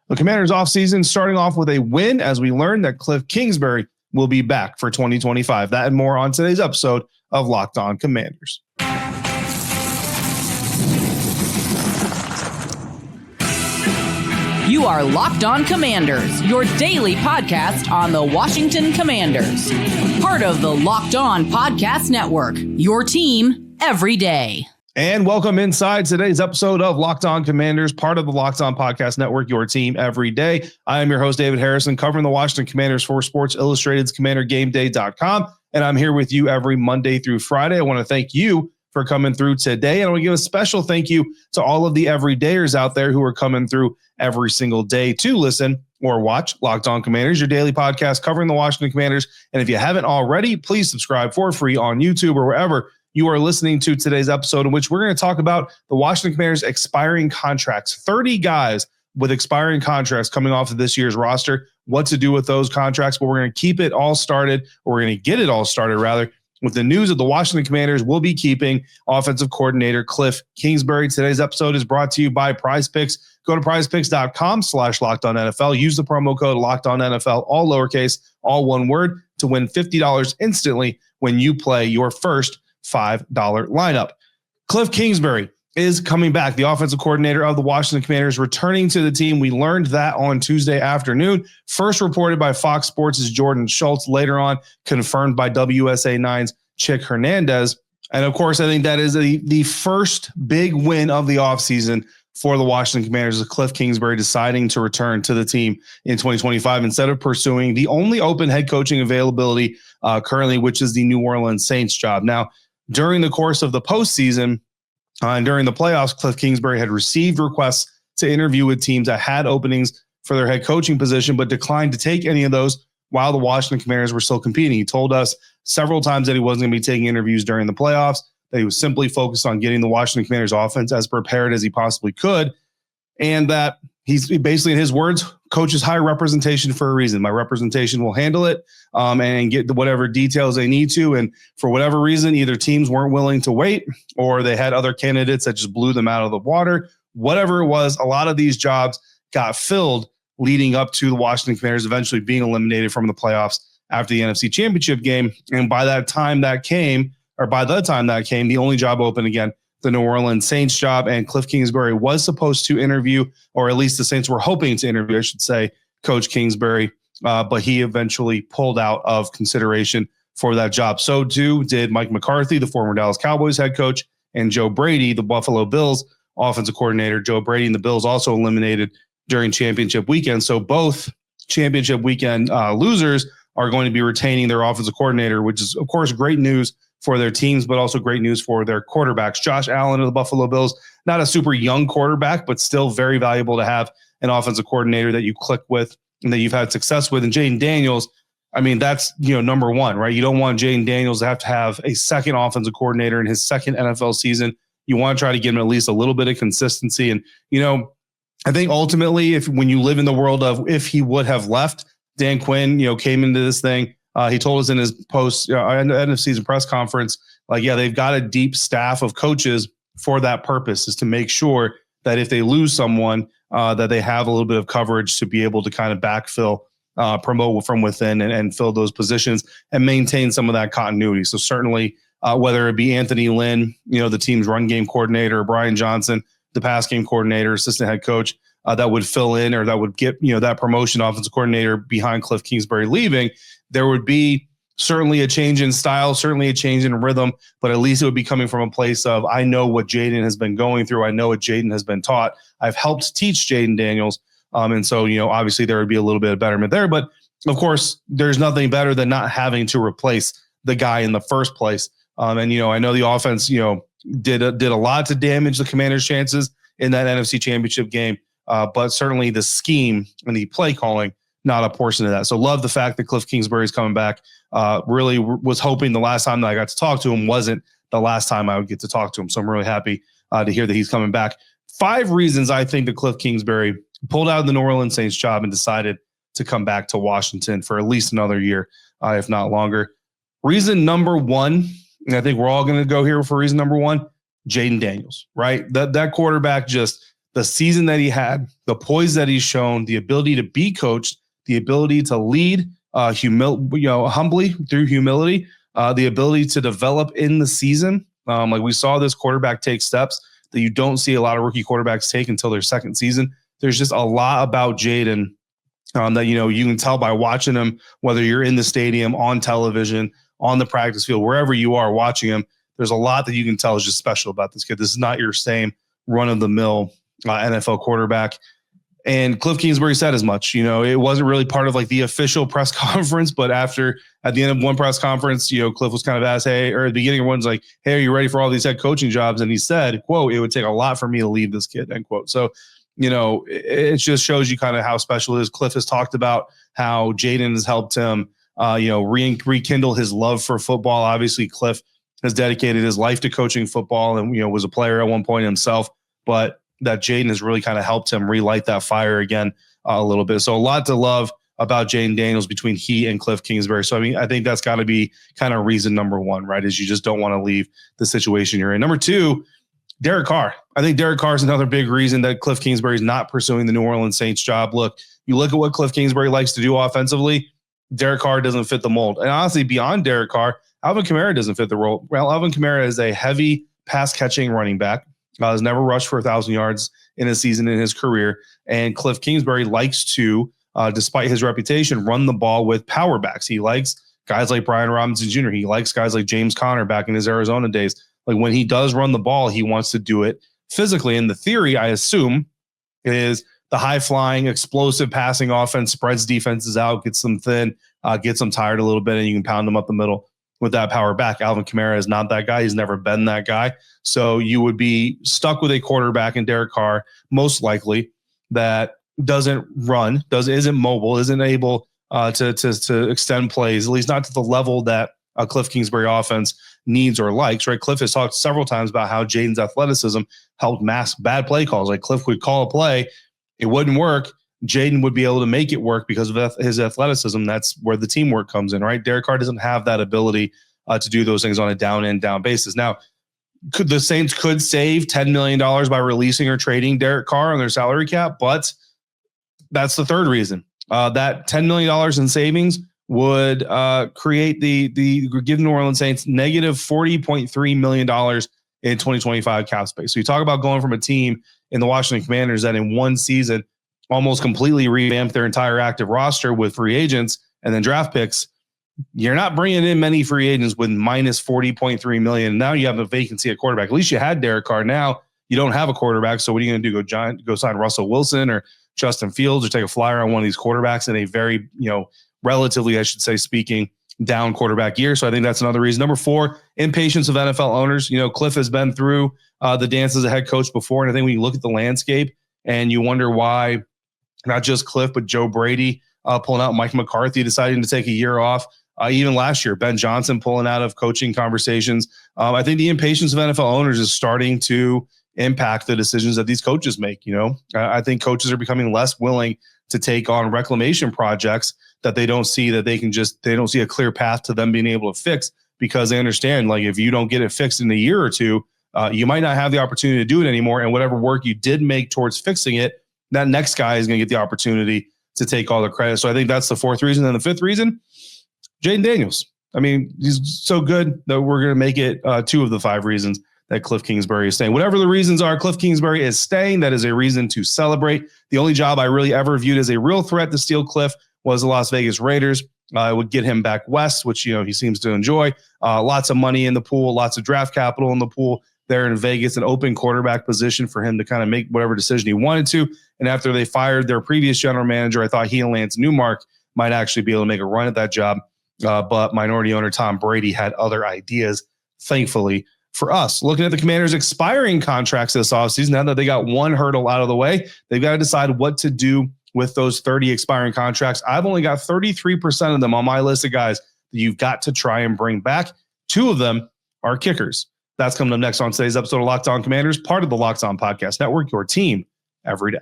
The Commanders offseason starting off with a win as we learned that Kliff Kingsbury will be back for 2025. That and more on today's episode of Locked On Commanders. You are Locked On Commanders, your daily podcast on the Washington Commanders. Part of the Locked On Podcast Network, your team every day. And welcome inside today's episode of Locked On Commanders, part of the Locked On Podcast Network, your team every day. I am your host, David Harrison, covering the Washington Commanders for Sports Illustrated's CommanderGameDay.com. And I'm here with you every Monday through Friday. I want to thank you for coming through today. And I want to give a special thank you to all of the everydayers out there who are coming through every single day to listen or watch Locked On Commanders, your daily podcast covering the Washington Commanders. And if you haven't already, please subscribe for free on YouTube or wherever you are listening to today's episode, in which we're going to talk about the Washington Commanders expiring contracts. 30 guys with expiring contracts coming off of this year's roster, what to do with those contracts. But we're going to keep it all started, or we're going to get it all started rather, with the news of the Washington Commanders will be keeping offensive coordinator Kliff Kingsbury. Today's episode is brought to you by PrizePicks. Go to prizepicks.com/LockedOnNFL. Use the promo code LockedOnNFL, all lowercase, all one word, to win $50 instantly when you play your first $5 lineup. Kliff Kingsbury is coming back, the offensive coordinator of the Washington Commanders, returning to the team. We learned that on Tuesday afternoon. First reported by Fox Sports' Jordan Schultz, later on confirmed by WSA 9's Chick Hernandez. And of course, I think that is the first big win of the offseason for the Washington Commanders, with Kliff Kingsbury deciding to return to the team in 2025 instead of pursuing the only open head coaching availability currently, which is the New Orleans Saints job. Now, during the course of the postseason, and during the playoffs, Kliff Kingsbury had received requests to interview with teams that had openings for their head coaching position, but declined to take any of those while the Washington Commanders were still competing. He told us several times that he wasn't going to be taking interviews during the playoffs, that he was simply focused on getting the Washington Commanders offense as prepared as he possibly could, and that he's basically, in his words, coaches hire representation for a reason. My representation will handle it and get whatever details they need to. And for whatever reason, either teams weren't willing to wait or they had other candidates that just blew them out of the water. Whatever it was, a lot of these jobs got filled leading up to the Washington Commanders eventually being eliminated from the playoffs after the NFC Championship game. And by the time that came, the only job open again, the New Orleans Saints job, and Kliff Kingsbury was supposed to interview, or at least the Saints were hoping to interview, I should say, Coach Kingsbury, but he eventually pulled out of consideration for that job. So too did Mike McCarthy, the former Dallas Cowboys head coach, and Joe Brady, the Buffalo Bills offensive coordinator. Joe Brady and the Bills also eliminated during championship weekend. So both championship weekend losers are going to be retaining their offensive coordinator, which is, of course, great news for their teams, but also great news for their quarterbacks. Josh Allen of the Buffalo Bills, not a super young quarterback, but still very valuable to have an offensive coordinator that you click with and that you've had success with. And Jayden Daniels, I mean, that's, number one, right? You don't want Jayden Daniels to have a second offensive coordinator in his second NFL season. You want to try to give him at least a little bit of consistency. And, I think ultimately, when you live in the world of if he would have left, Dan Quinn, came into this thing. He told us in his post end of season press conference, they've got a deep staff of coaches for that purpose, is to make sure that if they lose someone, that they have a little bit of coverage to be able to kind of backfill, promote from within and fill those positions and maintain some of that continuity. So certainly, whether it be Anthony Lynn, the team's run game coordinator, or Brian Johnson, the pass game coordinator, assistant head coach, that would fill in, or that would get, that promotion offensive coordinator behind Kliff Kingsbury leaving, there would be certainly a change in style, certainly a change in rhythm, but at least it would be coming from a place of, I know what Jayden has been going through. I know what Jayden has been taught. I've helped teach Jayden Daniels. And so, obviously there would be a little bit of betterment there, but of course there's nothing better than not having to replace the guy in the first place. And, I know the offense, did a lot to damage the Commanders' chances in that NFC Championship game. But certainly the scheme and the play calling, not a portion of that. So love the fact that Kliff Kingsbury is coming back. Really was hoping the last time that I got to talk to him wasn't the last time I would get to talk to him. So I'm really happy to hear that he's coming back. 5 reasons I think that Kliff Kingsbury pulled out of the New Orleans Saints job and decided to come back to Washington for at least another year, if not longer. Reason number 1, and I think we're all going to go here for reason number 1, Jayden Daniels, right? That quarterback just the season that he had, the poise that he's shown, the ability to be coached, the ability to lead humbly through humility, the ability to develop in the season. Like we saw this quarterback take steps that you don't see a lot of rookie quarterbacks take until their second season. There's just a lot about Jayden that, you can tell by watching him, whether you're in the stadium, on television, on the practice field, wherever you are watching him. There's a lot that you can tell is just special about this kid. This is not your same run-of-the-mill NFL quarterback. And Kliff Kingsbury said as much. It wasn't really part of like the official press conference, but at the end of one press conference, Kliff was kind of asked, hey, or at the beginning of one's like, hey, are you ready for all these head coaching jobs? And he said, quote, it would take a lot for me to leave this kid, end quote. So, it just shows you kind of how special it is. Kliff has talked about how Jayden has helped him, rekindle his love for football. Obviously, Kliff has dedicated his life to coaching football and, was a player at one point himself, but that Jayden has really kind of helped him relight that fire again a little bit. So a lot to love about Jayden Daniels between he and Kliff Kingsbury. So, I think that's got to be kind of reason number one, right? Is you just don't want to leave the situation you're in. Number two, Derek Carr. I think Derek Carr is another big reason that Kliff Kingsbury is not pursuing the New Orleans Saints job. Look, you look at what Kliff Kingsbury likes to do offensively, Derek Carr doesn't fit the mold. And honestly, beyond Derek Carr, Alvin Kamara doesn't fit the role. Well, Alvin Kamara is a heavy pass-catching running back. Has never rushed for 1,000 yards in a season in his career. And Kliff Kingsbury likes to, despite his reputation, run the ball with power backs. He likes guys like Brian Robinson Jr. He likes guys like James Conner back in his Arizona days. Like when he does run the ball, he wants to do it physically. And the theory, I assume, is the high-flying, explosive passing offense spreads defenses out, gets them thin, gets them tired a little bit, and you can pound them up the middle with that power back. Alvin Kamara is not that guy. He's never been that guy. So you would be stuck with a quarterback in Derek Carr, most likely, that doesn't run, isn't mobile, isn't able to extend plays, at least not to the level that a Kliff Kingsbury offense needs or likes, right? Kliff has talked several times about how Jayden's athleticism helped mask bad play calls. Like Kliff would call a play, it wouldn't work. Jayden would be able to make it work because of his athleticism. That's where the teamwork comes in, right? Derek Carr doesn't have that ability to do those things on a down basis. Now, the Saints could save $10 million by releasing or trading Derek Carr on their salary cap, but that's the third reason. That $10 million in savings would create give New Orleans Saints negative $40.3 million in 2025 cap space. So you talk about going from a team in the Washington Commanders that in one season almost completely revamped their entire active roster with free agents and then draft picks. You're not bringing in many free agents with minus $40.3 million. Now you have a vacancy at quarterback. At least you had Derek Carr. Now you don't have a quarterback. So what are you going to do? Go sign Russell Wilson or Justin Fields or take a flyer on one of these quarterbacks in a very, relatively, I should say, speaking, down quarterback year. So I think that's another reason. Number four, impatience of NFL owners. Kliff has been through the dance as a head coach before. And I think when you look at the landscape and you wonder why not just Kliff, but Joe Brady pulling out, Mike McCarthy deciding to take a year off. Even last year, Ben Johnson pulling out of coaching conversations. I think the impatience of NFL owners is starting to impact the decisions that these coaches make. I think coaches are becoming less willing to take on reclamation projects that they don't see that they don't see a clear path to them being able to fix, because they understand, like, if you don't get it fixed in a year or two, you might not have the opportunity to do it anymore. And whatever work you did make towards fixing it, that next guy is going to get the opportunity to take all the credit. So I think that's the fourth reason. And the fifth reason, Jayden Daniels. I mean, he's so good that we're going to make it two of the five reasons that Kliff Kingsbury is staying. Whatever the reasons are, Kliff Kingsbury is staying. That is a reason to celebrate. The only job I really ever viewed as a real threat to steal Kliff was the Las Vegas Raiders. I would get him back west, which, he seems to enjoy. Lots of money in the pool, lots of draft capital in the pool there in Vegas, an open quarterback position for him to kind of make whatever decision he wanted to. And after they fired their previous general manager, I thought he and Lance Newmark might actually be able to make a run at that job. But minority owner Tom Brady had other ideas, thankfully, for us. Looking at the Commanders' expiring contracts this offseason, now that they got one hurdle out of the way, they've got to decide what to do with those 30 expiring contracts. I've only got 33% of them on my list of guys that you've got to try and bring back. Two of them are kickers. That's coming up next on today's episode of Locked On Commanders, part of the Locked On Podcast Network, your team every day.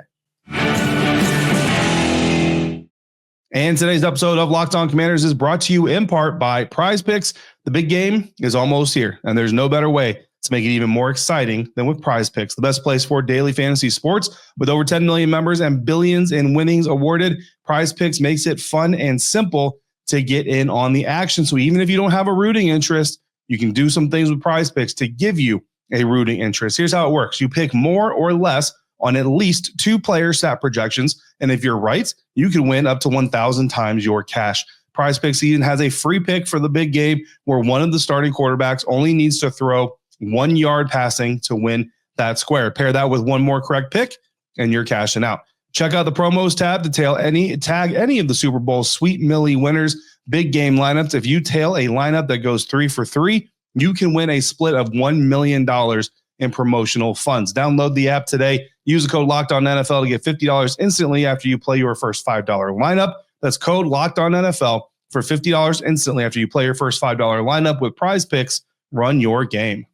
And today's episode of Locked On Commanders is brought to you in part by Prize Picks. The big game is almost here, and there's no better way to make it even more exciting than with Prize Picks, the best place for daily fantasy sports. With over 10 million members and billions in winnings awarded, Prize Picks makes it fun and simple to get in on the action. So even if you don't have a rooting interest, you can do some things with Prize Picks to give you a rooting interest. Here's how it works. You pick more or less on at least 2 player stat projections. And if you're right, you can win up to 1,000 times your cash. Prize Picks even has a free pick for the big game where one of the starting quarterbacks only needs to throw 1 yard passing to win that square. Pair that with one more correct pick and you're cashing out. Check out the promos tab to tag any of the Super Bowl Sweet Millie winners, big game lineups. If you tail a lineup that goes 3 for 3, you can win a split of $1 million in promotional funds. Download the app today. Use the code LOCKEDONNFL to get $50 instantly after you play your first $5 lineup. That's code LOCKEDONNFL for $50 instantly after you play your first $5 lineup with Prize Picks. Run your game.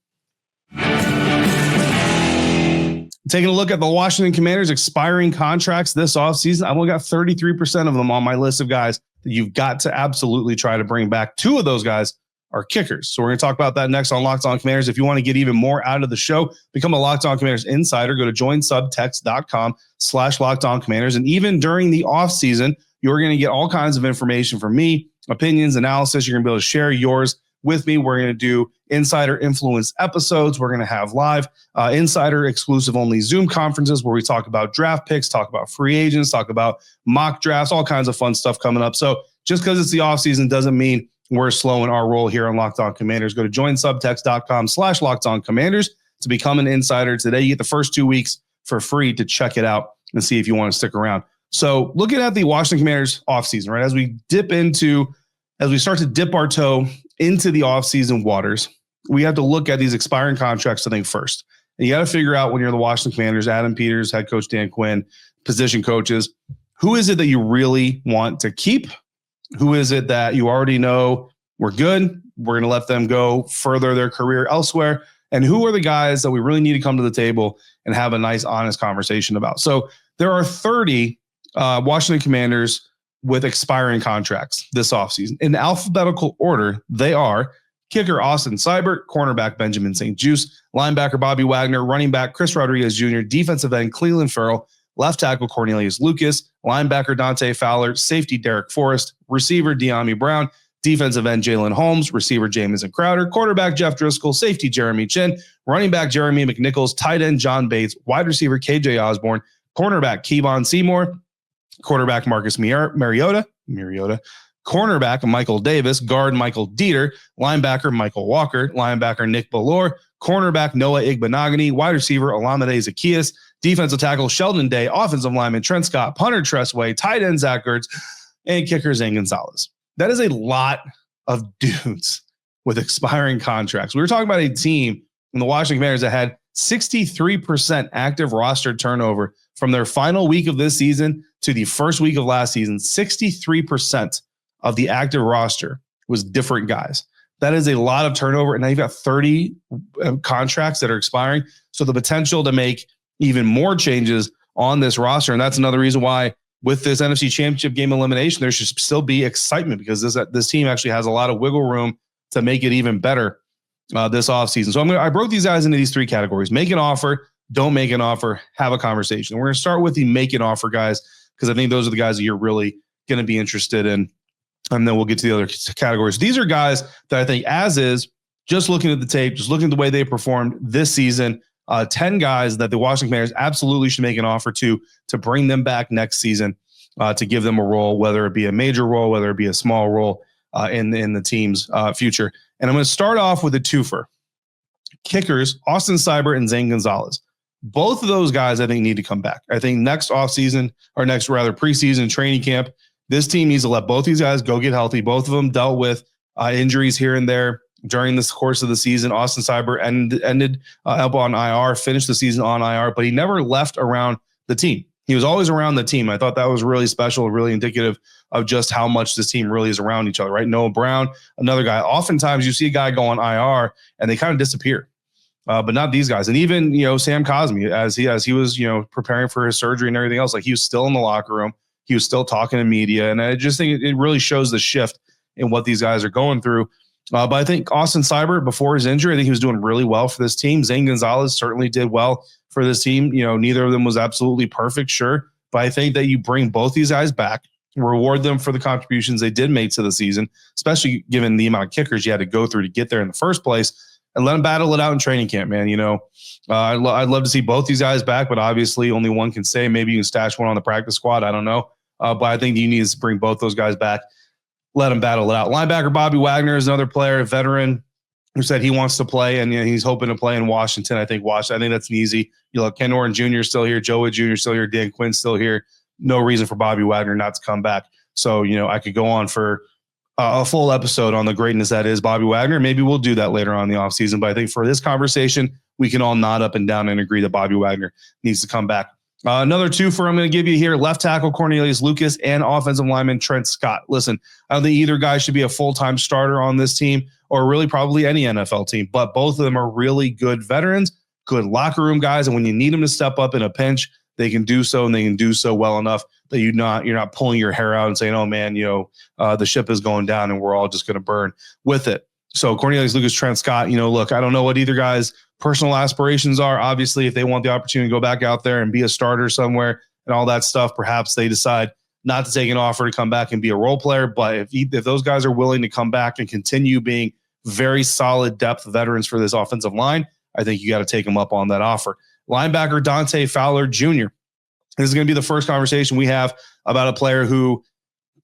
Taking a look at the Washington Commanders' expiring contracts this offseason, I've only got 33% of them on my list of guys that you've got to absolutely try to bring back. 2 of those guys are kickers. So we're going to talk about that next on Locked On Commanders. If you want to get even more out of the show, become a Locked On Commanders insider. Go to joinsubtext.com/LockedOnCommanders. And even during the offseason, you're going to get all kinds of information from me, opinions, analysis. You're going to be able to share yours with me. We're going to do insider influence episodes. We're going to have live insider exclusive only Zoom conferences where we talk about draft picks, talk about free agents, talk about mock drafts, all kinds of fun stuff coming up. So just because it's the offseason doesn't mean we're slowing our roll here on Locked On Commanders. Go to joinsubtext.com/LockedOnCommanders to become an insider today. You get the first 2 weeks for free to check it out and see if you want to stick around. So looking at the Washington Commanders offseason, right, as we start to dip our toe into the offseason waters, we have to look at these expiring contracts, I think, first. And you got to figure out when you're the Washington Commanders, Adam Peters, head coach Dan Quinn, position coaches, who is it that you really want to keep? Who is it that you already know we're good? We're going to let them go further their career elsewhere. And who are the guys that we really need to come to the table and have a nice, honest conversation about? So there are 30 Washington Commanders with expiring contracts this offseason. In alphabetical order, they are kicker Austin Seibert, cornerback Benjamin St. Juste, linebacker Bobby Wagner, running back Chris Rodriguez Jr., defensive end Cleveland Ferrell, left tackle Cornelius Lucas, linebacker Dante Fowler, safety Derek Forrest, receiver De'Ami Brown, defensive end Jalen Holmes, receiver Jamison Crowder, quarterback Jeff Driscoll, safety Jeremy Chin, running back Jeremy McNichols, tight end John Bates, wide receiver KJ Osborne, cornerback Kevon Seymour, quarterback Marcus Mariota, cornerback Michael Davis, guard Michael Dieter, linebacker Michael Walker, linebacker Nick Bellore, cornerback Noah Igbenogany, wide receiver Olamide Zaccheaus, defensive tackle Sheldon Day, offensive lineman Trent Scott, punter Tressway, tight end Zach Ertz, and kicker Zane Gonzalez. That is a lot of dudes with expiring contracts. We were talking about a team in the Washington Commanders that had 63% active roster turnover from their final week of this season to the first week of last season. 63% of the active roster was different guys. That is a lot of turnover. And now you've got 30 contracts that are expiring. So the potential to make even more changes on this roster. And that's another reason why with this NFC Championship game elimination, there should still be excitement because this team actually has a lot of wiggle room to make it even better this offseason. So I broke these guys into these 3 categories: make an offer, don't make an offer, have a conversation. We're going to start with the make an offer guys because I think those are the guys that you're really going to be interested in. And then we'll get to the other categories. These are guys that I think, as is, just looking at the tape, just looking at the way they performed this season, 10 guys that the Washington Commanders absolutely should make an offer to bring them back next season, to give them a role, whether it be a major role, whether it be a small role in the team's future. And I'm going to start off with a twofer. Kickers, Austin Seibert and Zane Gonzalez. Both of those guys, I think, need to come back. I think next offseason, or preseason training camp, this team needs to let both these guys go get healthy. Both of them dealt with injuries here and there during this course of the season. Austin Seibert ended up on IR, finished the season on IR, but he never left around the team. He was always around the team. I thought that was really special, really indicative of just how much this team really is around each other, right? Noah Brown, another guy. Oftentimes you see a guy go on IR and they kind of disappear, but not these guys. And even, Sam Cosmi, as he was, preparing for his surgery and everything else, like he was still in the locker room. He was still talking to media. And I just think it really shows the shift in what these guys are going through. But I think Austin Seibert, before his injury, I think he was doing really well for this team. Zane Gonzalez certainly did well for this team. Neither of them was absolutely perfect, sure. But I think that you bring both these guys back, reward them for the contributions they did make to the season, especially given the amount of kickers you had to go through to get there in the first place, and let them battle it out in training camp, man. I'd love to see both these guys back, but obviously only one can say. Maybe you can stash one on the practice squad. I don't know. But I think you need to bring both those guys back. Let them battle it out. Linebacker Bobby Wagner is another player, a veteran, who said he wants to play, and he's hoping to play in Washington. I think that's an easy. Ken Norton Jr. is still here, Joe Wood Jr. is still here, Dan Quinn's still here. No reason for Bobby Wagner not to come back. So, I could go on for a full episode on the greatness that is Bobby Wagner. Maybe we'll do that later on in the offseason. But I think for this conversation, we can all nod up and down and agree that Bobby Wagner needs to come back. Another twofer I'm going to give you here: left tackle Cornelius Lucas and offensive lineman Trent Scott. Listen, I don't think either guy should be a full-time starter on this team, or really probably any NFL team, but both of them are really good veterans, good locker room guys, and when you need them to step up in a pinch, they can do so, and they can do so well enough that you're not pulling your hair out and saying, oh man, the ship is going down and we're all just going to burn with it. So Cornelius Lucas, Trent Scott, look, I don't know what either guy's personal aspirations are. Obviously, if they want the opportunity to go back out there and be a starter somewhere and all that stuff, perhaps they decide not to take an offer to come back and be a role player. But if those guys are willing to come back and continue being very solid depth veterans for this offensive line, I think you got to take them up on that offer. Linebacker Dante Fowler Jr. This is going to be the first conversation we have about a player who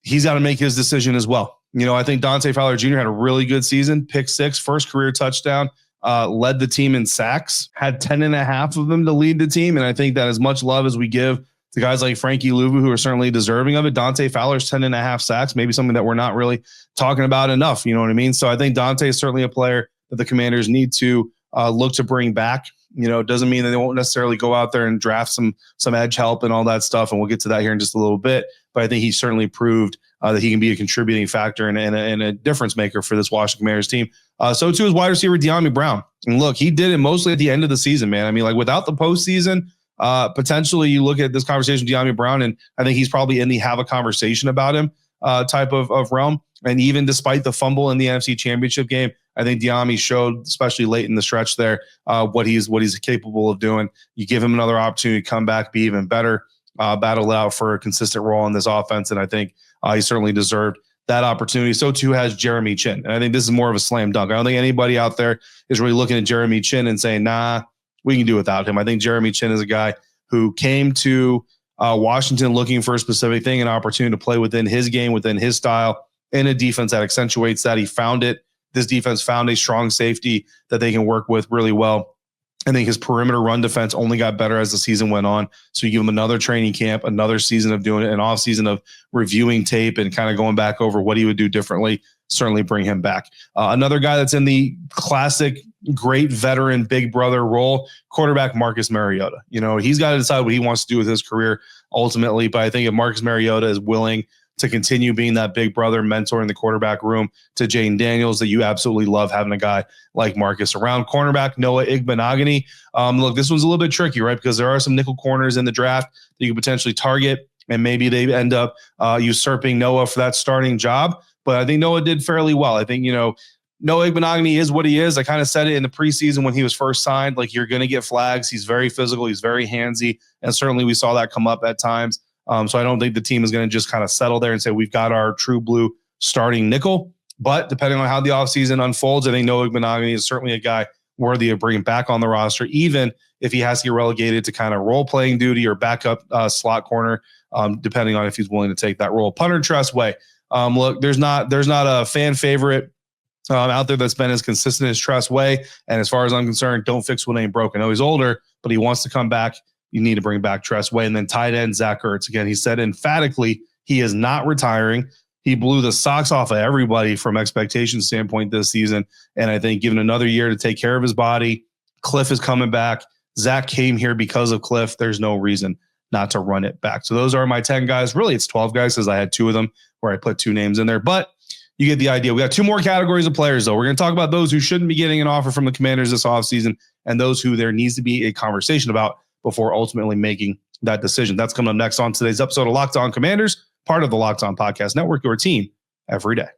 he's got to make his decision as well. I think Dante Fowler Jr. had a really good season, pick 6, first career touchdown, led the team in sacks, had 10.5 of them to lead the team. And I think that as much love as we give to guys like Frankie Louvu, who are certainly deserving of it, Dante Fowler's 10.5 sacks, maybe something that we're not really talking about enough. You know what I mean? So I think Dante is certainly a player that the Commanders need to look to bring back. It doesn't mean that they won't necessarily go out there and draft some edge help and all that stuff. And we'll get to that here in just a little bit. But I think he certainly proved that he can be a contributing factor and a difference maker for this Washington Commanders team. So too is wide receiver De'Ami Brown. And look, he did it mostly at the end of the season, man. I mean, like without the postseason, potentially you look at this conversation with De'Ami Brown, and I think he's probably in the have a conversation about him type of realm. And even despite the fumble in the NFC Championship game, I think De'Ami showed, especially late in the stretch there, what he's capable of doing. You give him another opportunity to come back, be even better, battle out for a consistent role in this offense, and I think he certainly deserved that opportunity. So too has Jeremy Chin, and I think this is more of a slam dunk. I don't think anybody out there is really looking at Jeremy Chin and saying, nah, we can do without him. I think Jeremy Chin is a guy who came to Washington looking for a specific thing, an opportunity to play within his game, within his style, in a defense that accentuates that. He found it. This defense found a strong safety that they can work with really well. I think his perimeter run defense only got better as the season went on. So you give him another training camp, another season of doing it, an off season of reviewing tape and kind of going back over what he would do differently. Certainly bring him back. Another guy that's in the classic great veteran big brother role, quarterback Marcus Mariota. He's got to decide what he wants to do with his career ultimately. But I think if Marcus Mariota is willing to continue being that big brother mentor in the quarterback room to Jayden Daniels, that you absolutely love having a guy like Marcus around. Cornerback Noah Igbenogany. Look, this one's a little bit tricky, right? Because there are some nickel corners in the draft that you could potentially target, and maybe they end up usurping Noah for that starting job. But I think Noah did fairly well. I think, Noah Igbenogany is what he is. I kind of said it in the preseason when he was first signed, like you're going to get flags. He's very physical. He's very handsy. And certainly we saw that come up at times. So I don't think the team is going to just kind of settle there and say, we've got our true blue starting nickel. But depending on how the offseason unfolds, I think Noah Igbenogany is certainly a guy worthy of bringing back on the roster, even if he has to get relegated to kind of role-playing duty or backup slot corner, depending on if he's willing to take that role. Punter Tress Way. Look, there's not a fan favorite out there that's been as consistent as Tress Way. And as far as I'm concerned, don't fix what ain't broken. I know he's older, but he wants to come back. You need to bring back Tress Way. And then tight end Zach Ertz. Again, he said emphatically he is not retiring. He blew the socks off of everybody from expectation standpoint this season. And I think given another year to take care of his body, Kliff is coming back. Zach came here because of Kliff. There's no reason not to run it back. So those are my 10 guys. Really, it's 12 guys because I had 2 of them where I put 2 names in there. But you get the idea. We got 2 more categories of players, though. We're going to talk about those who shouldn't be getting an offer from the Commanders this offseason and those who there needs to be a conversation about before ultimately making that decision. That's coming up next on today's episode of Locked On Commanders, part of the Locked On Podcast Network, your team every day.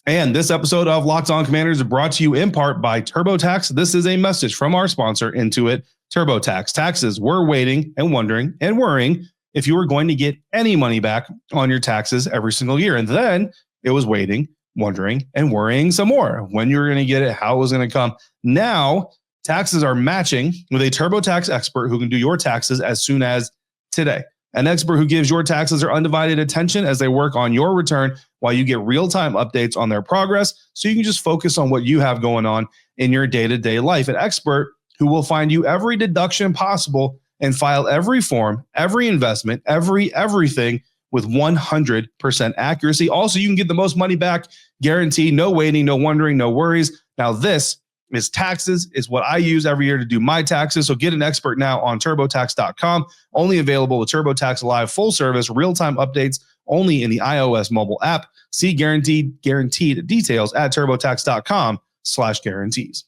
And this episode of Locked On Commanders is brought to you in part by TurboTax. This is a message from our sponsor, Intuit TurboTax. Taxes were waiting and wondering and worrying if you were going to get any money back on your taxes every single year. And then it was waiting, wondering, and worrying some more when you were going to get it, how it was going to come. Now, taxes are matching with a TurboTax expert who can do your taxes as soon as today. An expert who gives your taxes their undivided attention as they work on your return while you get real-time updates on their progress so you can just focus on what you have going on in your day-to-day life. An expert who will find you every deduction possible and file every form, every investment, everything with 100% accuracy. Also, you can get the most money back guaranteed. No waiting, no wondering, no worries. Now, this is taxes. Is what I use every year to do my taxes. So get an expert now on TurboTax.com. Only available with TurboTax Live full service, real-time updates only in the iOS mobile app. See guaranteed details at TurboTax.com/guarantees.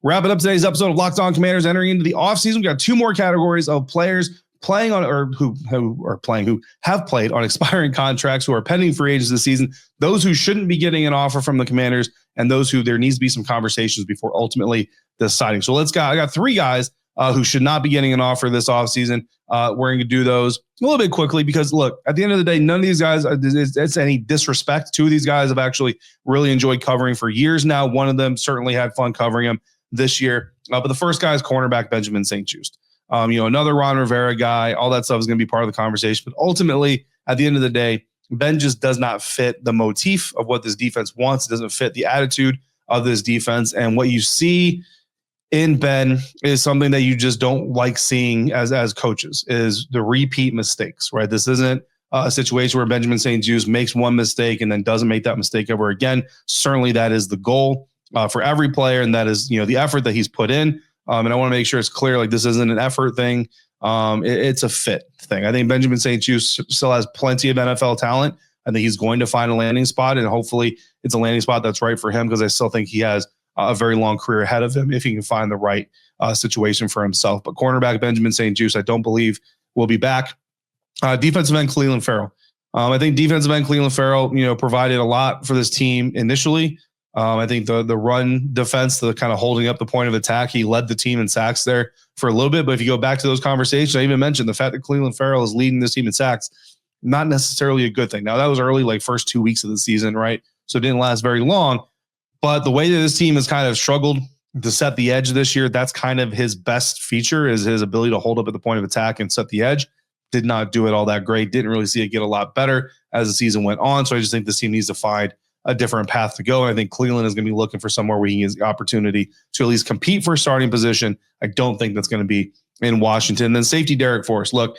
Wrapping up today's episode of Locked On Commanders, entering into the offseason. We got two more categories of players playing on, or who have played on expiring contracts, who are pending free agents this season, those who shouldn't be getting an offer from the Commanders, and those who there needs to be some conversations before ultimately deciding. So I got three guys who should not be getting an offer this offseason. We're going to do those a little bit quickly because, look, at the end of the day, none of these guys, it's any disrespect. Two of these guys have actually really enjoyed covering for years now. One of them certainly had fun covering him this year. But the first guy is cornerback Benjamin St-Juste. Another Ron Rivera guy, all that stuff is going to be part of the conversation. But ultimately, at the end of the day, Ben just does not fit the motif of what this defense wants. It doesn't fit the attitude of this defense. And what you see in Ben is something that you just don't like seeing as coaches, is the repeat mistakes, right? This isn't a situation where Benjamin St-Juste makes one mistake and then doesn't make that mistake ever again. Certainly that is the goal for every player, and that is, the effort that he's put in. And I want to make sure it's clear, like, this isn't an effort thing. It's a fit thing. I think Benjamin St-Juste still has plenty of NFL talent. I think he's going to find a landing spot, and hopefully it's a landing spot that's right for him, because I still think he has a very long career ahead of him if he can find the right situation for himself. But cornerback Benjamin St-Juste, I don't believe will be back. Defensive end Clelin Ferrell. I think defensive end Clelin Ferrell, provided a lot for this team initially. I think the run defense, the kind of holding up the point of attack, he led the team in sacks there for a little bit. But if you go back to those conversations, I even mentioned the fact that Clelin Ferrell is leading this team in sacks, not necessarily a good thing. Now, that was early, like first 2 weeks of the season, right? So it didn't last very long. But the way that this team has kind of struggled to set the edge this year, that's kind of his best feature, is his ability to hold up at the point of attack and set the edge. Did not do it all that great. Didn't really see it get a lot better as the season went on. So I just think this team needs to find a different path to go. And I think Cleveland is going to be looking for somewhere where he has the opportunity to at least compete for a starting position. I don't think that's going to be in Washington. Then safety Derek Forrest. Look,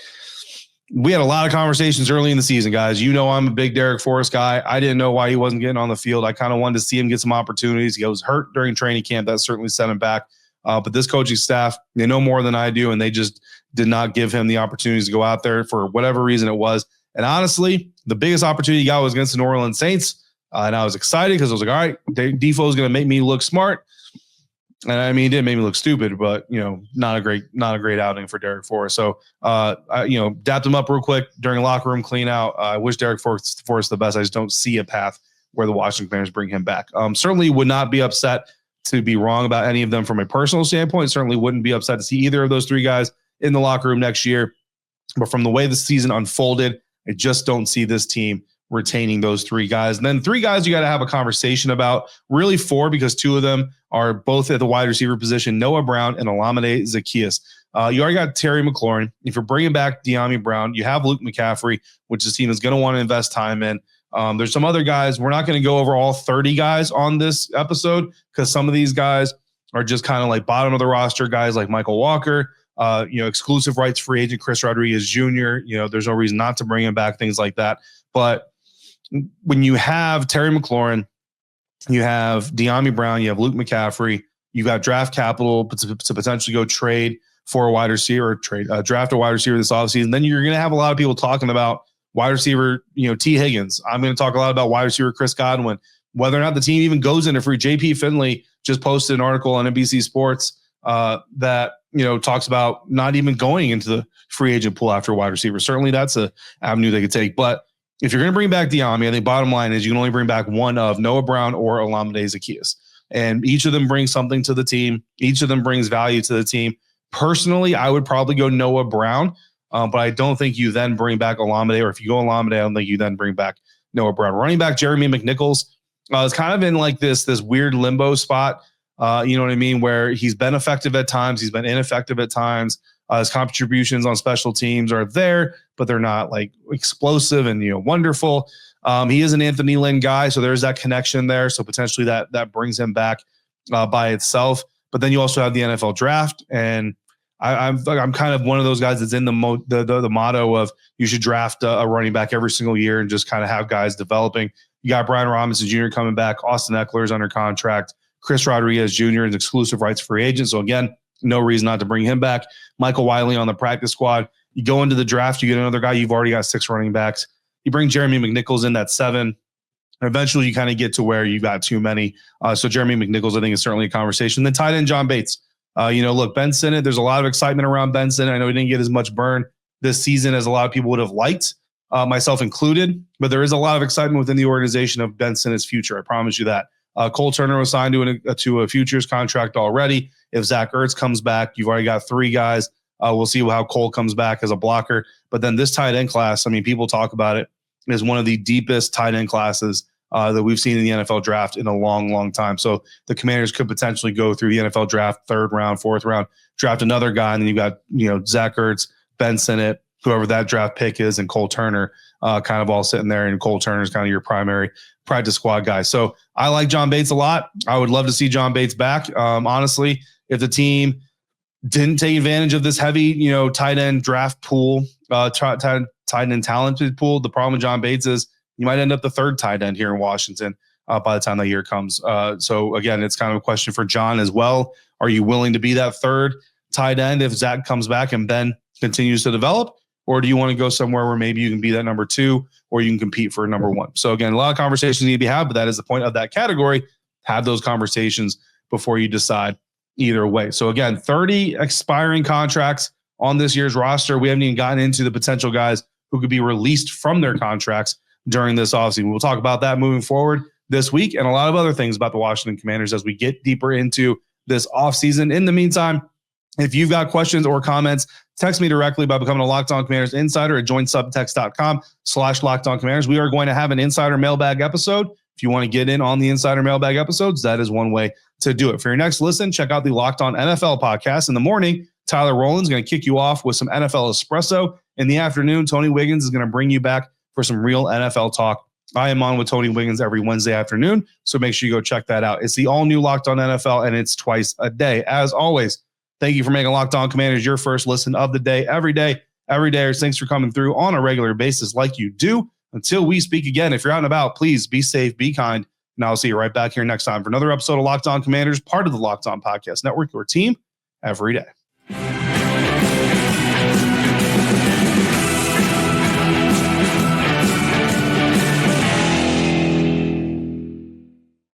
we had a lot of conversations early in the season, guys. I'm a big Derek Forrest guy. I didn't know why he wasn't getting on the field. I kind of wanted to see him get some opportunities. He was hurt during training camp. That certainly set him back. But this coaching staff, they know more than I do, and they just did not give him the opportunities to go out there for whatever reason it was. And honestly, the biggest opportunity he got was against the New Orleans Saints. And I was excited because I was like, all right, Defoe is going to make me look smart. And I mean, it didn't make me look stupid, but, not a great outing for Derek Forrest. So, I dapped him up real quick during locker room clean out. I wish Derek Forrest the best. I just don't see a path where the Washington Commanders bring him back. Certainly would not be upset to be wrong about any of them from a personal standpoint. Certainly wouldn't be upset to see either of those three guys in the locker room next year. But from the way the season unfolded, I just don't see this team retaining those three guys. And then three guys you got to have a conversation about, really four, because two of them are both at the wide receiver position, Noah Brown and Olamide Zaccheaus. You already got Terry McLaurin. If you're bringing back De'Ami Brown, you have Luke McCaffrey, which the team is going to want to invest time in. There's some other guys. We're not going to go over all 30 guys on this episode, because some of these guys are just kind of like bottom of the roster guys, like Michael Walker, exclusive rights free agent Chris Rodriguez Jr. There's no reason not to bring him back, things like that. But when you have Terry McLaurin, you have De'Ami Brown, you have Luke McCaffrey, you got draft capital to potentially go trade for a wide receiver, draft a wide receiver this offseason, then you're going to have a lot of people talking about wide receiver, T. Higgins. I'm going to talk a lot about wide receiver Chris Godwin. Whether or not the team even goes into free, JP Finley just posted an article on NBC Sports that talks about not even going into the free agent pool after a wide receiver. Certainly that's an avenue they could take. But if you're going to bring back Diami, I think bottom line is you can only bring back one of Noah Brown or Olamide Zaccheaus. And each of them brings something to the team. Each of them brings value to the team. Personally, I would probably go Noah Brown, but I don't think you then bring back Olamide, or if you go Olamide, I don't think you then bring back Noah Brown. Running back Jeremy McNichols is kind of in like this weird limbo spot, you know what I mean, where he's been effective at times, he's been ineffective at times. His contributions on special teams are there, but they're not like explosive and wonderful. He is an Anthony Lynn guy, so there's that connection there. So potentially that brings him back by itself. But then you also have the NFL draft, and I'm kind of one of those guys that's in the motto of you should draft a running back every single year and just kind of have guys developing. You got Brian Robinson Jr. coming back. Austin Eckler is under contract. Chris Rodriguez Jr. is exclusive rights free agent. So again, no reason not to bring him back. Michael Wiley on the practice squad. You go into the draft, you get another guy. You've already got 6 running backs. You bring Jeremy McNichols in, that's 7. Eventually, you kind of get to where you got too many. So Jeremy McNichols, I think, is certainly a conversation. Then tight end John Bates. Look, Ben Sinnott, there's a lot of excitement around Ben Sinnott. I know he didn't get as much burn this season as a lot of people would have liked, myself included. But there is a lot of excitement within the organization of Ben Sinnott's future. I promise you that. Cole Turner was signed to a futures contract already. If Zach Ertz comes back, you've already got 3 guys. We'll see how Cole comes back as a blocker. But then this tight end class, I mean, people talk about it, is one of the deepest tight end classes that we've seen in the NFL draft in a long, long time. So the Commanders could potentially go through the NFL draft, 3rd round, 4th round, draft another guy, and then you got Zach Ertz, Ben Sinnott, whoever that draft pick is, and Cole Turner, kind of all sitting there. And Cole Turner is kind of your primary practice squad guy. So I like John Bates a lot. I would love to see John Bates back. Honestly, if the team didn't take advantage of this heavy, tight end draft pool, tight end talented pool, the problem with John Bates is you might end up the 3rd tight end here in Washington by the time that year comes. So again, it's kind of a question for John as well. Are you willing to be that 3rd tight end if Zach comes back and Ben continues to develop? Or do you want to go somewhere where maybe you can be that number 2 or you can compete for number 1? So again, a lot of conversations need to be had, but that is the point of that category. Have those conversations before you decide either way. So again, 30 expiring contracts on this year's roster. We haven't even gotten into the potential guys who could be released from their contracts during this offseason. We'll talk about that moving forward this week and a lot of other things about the Washington Commanders as we get deeper into this offseason. In the meantime, if you've got questions or comments, text me directly by becoming a Locked On Commanders insider at joinsubtext.com/LockedOnCommanders. We are going to have an insider mailbag episode. If you want to get in on the insider mailbag episodes, that is one way to do it. For your next listen, check out the Locked On NFL podcast. In the morning, Tyler Rowland's going to kick you off with some NFL espresso. In the afternoon, Tony Wiggins is going to bring you back for some real NFL talk. I am on with Tony Wiggins every Wednesday afternoon, so make sure you go check that out. It's the all-new Locked On NFL, and it's twice a day. As always, thank you for making Locked On Commanders your first listen of the day, every day. Thanks for coming through on a regular basis like you do. Until we speak again, if you're out and about, please be safe, be kind, and I'll see you right back here next time for another episode of Locked On Commanders, part of the Locked On Podcast Network, your team every day.